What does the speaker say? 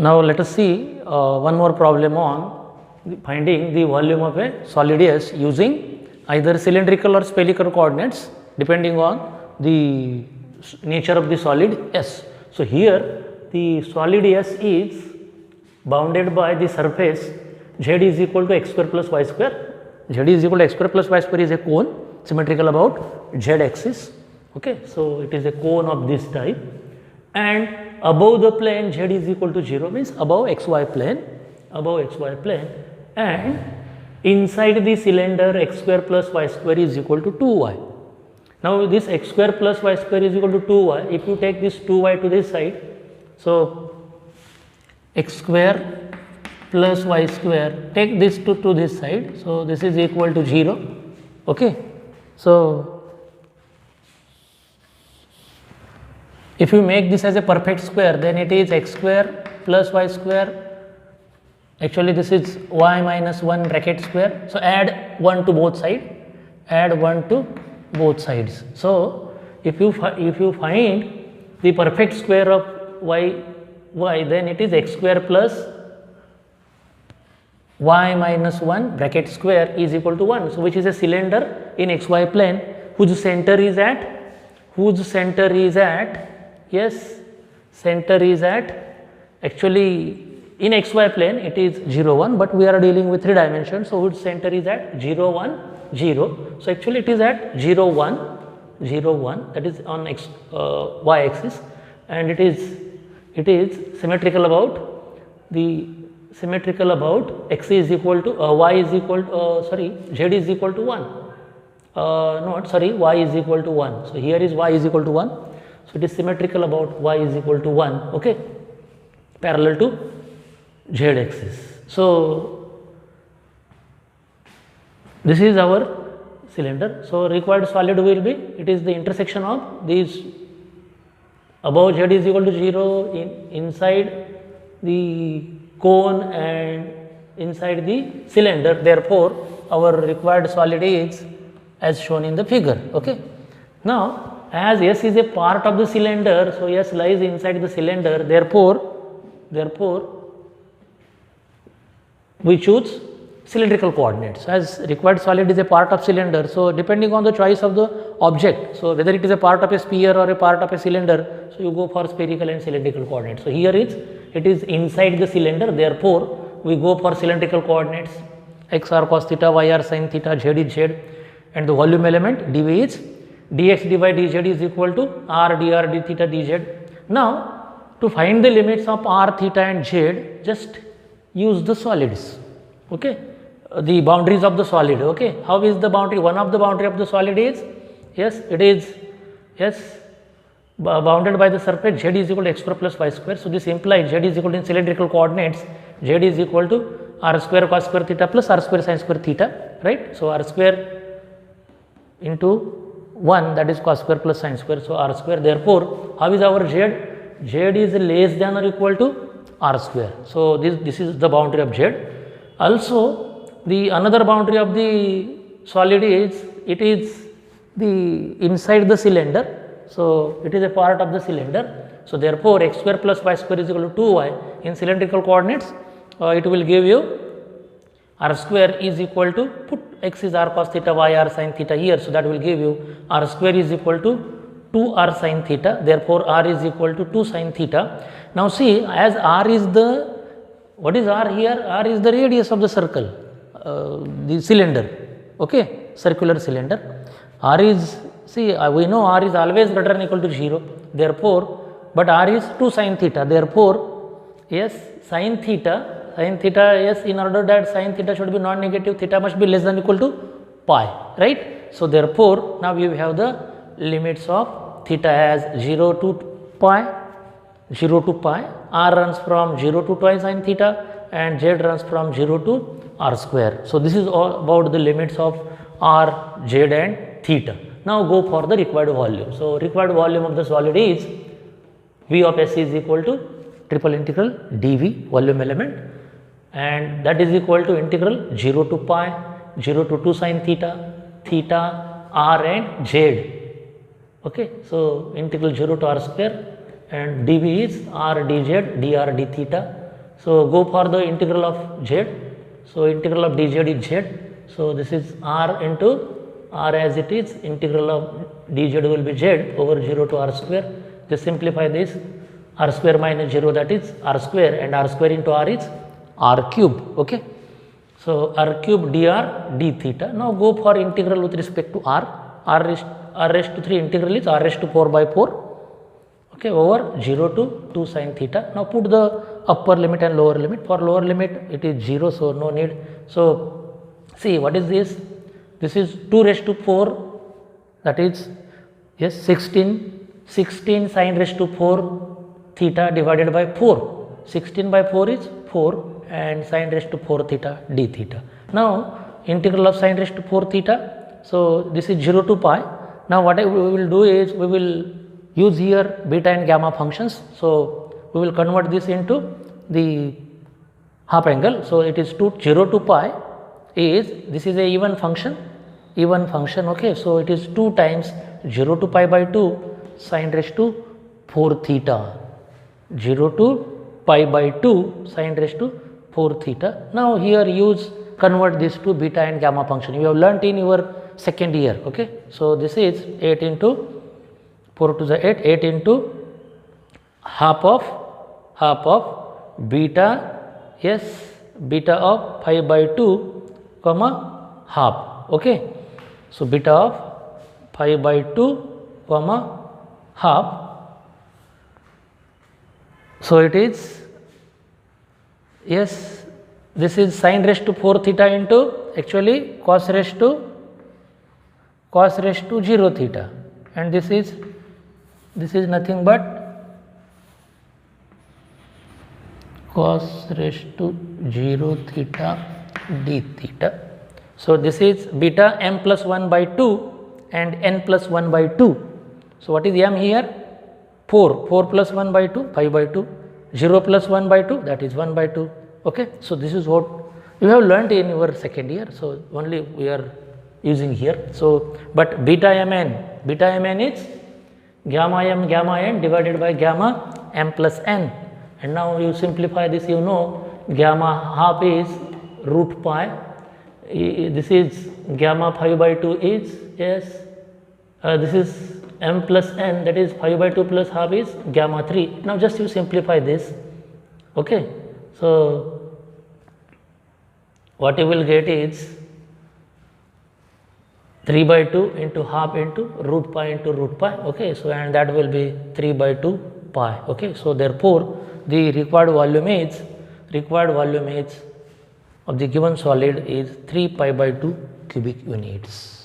Now let us see one more problem on finding the volume of a solid S using either cylindrical or spherical coordinates depending on the nature of the solid S. So here the solid S is bounded by the surface Z is equal to x square plus y square. Z is equal to x square plus y square is a cone symmetrical about Z axis. Okay, so it is a cone of this type, and above the plane Z is equal to 0 means above xy plane, and inside the cylinder x square plus y square is equal to 2y. Now this x square plus y square is equal to 2y. If you take this 2y to this side, so x square plus y square, take this to this side, so this is equal to 0. Okay, so if you make this as a perfect square, then it is x square plus y square, actually this is y minus 1 bracket square. So add 1 to both sides, So if you find the perfect square of y, then it is x square plus y minus 1 bracket square is equal to 1. So which is a cylinder in xy plane whose center is at, actually in xy plane it is 0 1, but we are dealing with 3 dimensions, so whose center is at 0 1 0. So actually it is at 0 1, that is on y axis, and it is symmetrical about x is equal to y is equal to z is equal to 1, y is equal to 1. So here is y is equal to 1, so it is symmetrical about y is equal to 1, okay, parallel to z axis. So this is our cylinder. So required solid will be, it is the intersection of these, above z is equal to 0 inside the cone and inside the cylinder. Therefore our required solid is as shown in the figure. Okay, now as S is a part of the cylinder, so S lies inside the cylinder, therefore we choose cylindrical coordinates. As required solid is a part of cylinder, so depending on the choice of the object, so whether it is a part of a sphere or a part of a cylinder, so you go for spherical and cylindrical coordinates. So here it is inside the cylinder, therefore we go for cylindrical coordinates. X r cos theta, y r sin theta, z is z, and the volume element dv is dx dy dz is equal to r dr d theta dz. Now to find the limits of r theta and z, just use the solids, okay, the boundaries of the solid. Okay, how is the boundary? One of the boundary of the solid is, bounded by the surface z is equal to x square plus y square. So this implies z is equal to, in cylindrical coordinates, z is equal to r square cos square theta plus r square sin square theta, right? So r square into 1, that is cos square plus sin square, so r square. Therefore how is our z? Z is less than or equal to r square. So this is the boundary of z. Also the another boundary of the solid is, it is the inside the cylinder, so it is a part of the cylinder. So therefore x square plus y square is equal to 2y. In cylindrical coordinates it will give you r square is equal to, put x is r cos theta, y r sin theta here, so that will give you r square is equal to 2 r sin theta, therefore r is equal to 2 sin theta. Now see, as r is the, what is r here? R is the radius of the circle, the cylinder, okay, circular cylinder. R is, see, we know r is always greater than equal to 0, therefore, but r is 2 sin theta, therefore yes, sin theta, yes, in order that sin theta should be non-negative, theta must be less than equal to pi, right? So therefore now you have the limits of theta as 0 to pi, r runs from 0 to twice sin theta, and z runs from 0 to r square. So this is all about the limits of r, z and theta. Now go for the required volume. So required volume of the solid is V of S is equal to triple integral dV, volume element, and that is equal to integral 0 to pi, 0 to 2 sin theta, r and z. Okay, so integral 0 to r square, and dV is r dz dr d theta, So go for the integral of z. So integral of dz is z. So this is r into r as it is. Integral of dz will be z over 0 to r square. Just simplify this. R square minus 0, that is r square, and r square into r is r cube. Okay. So r cube dr d theta. Now go for integral with respect to r. R raised to 3 integral is r raised to 4 by 4. Okay, over 0 to 2 sin theta. Now put the upper limit and lower limit. For lower limit it is 0, so no need. So see, what is this? This is 2 raised to 4, that is, yes, 16 sin raised to 4 theta divided by 4. 16 by 4 is 4 and sin raised to 4 theta d theta. Now integral of sin raised to 4 theta. So this is 0 to pi. Now what we will do is we will use here beta and gamma functions. So we will convert this into the half angle. So it is 0 to pi is, this is a even function. Okay. So it is 2 times 0 to pi by 2 sin raised to 4 theta. 0 to pi by 2 sin raised to 4 theta. Now here convert this to beta and gamma function. You have learnt in your second year. Okay. So this is 8 into 4 to the 8 into half of beta, yes, beta of pi by 2 comma half. Okay. So beta of pi by 2 comma half. So it is, yes, this is sin raised to 4 theta into actually cos raised to 0 theta, and this is nothing but cos raised to 0 theta d theta. So this is beta m plus 1 by 2 and n plus 1 by 2. So what is m here? 4 plus 1 by 2, 5 by 2, 0 plus 1 by 2, that is 1 by 2. Okay. So this is what you have learnt in your second year. So only we are using here. So but beta mn is gamma n divided by gamma m plus n, and now you simplify this, you know gamma half is root pi. This is gamma 5 by 2 is, yes, this is m plus n, that is 5 by 2 plus half is gamma 3. Now just you simplify this. Okay. So what you will get is 3 by 2 into half into root pi. Okay. So and that will be 3 by 2 pi. Okay. So therefore the required volume is of the given solid is 3 pi by 2 cubic units.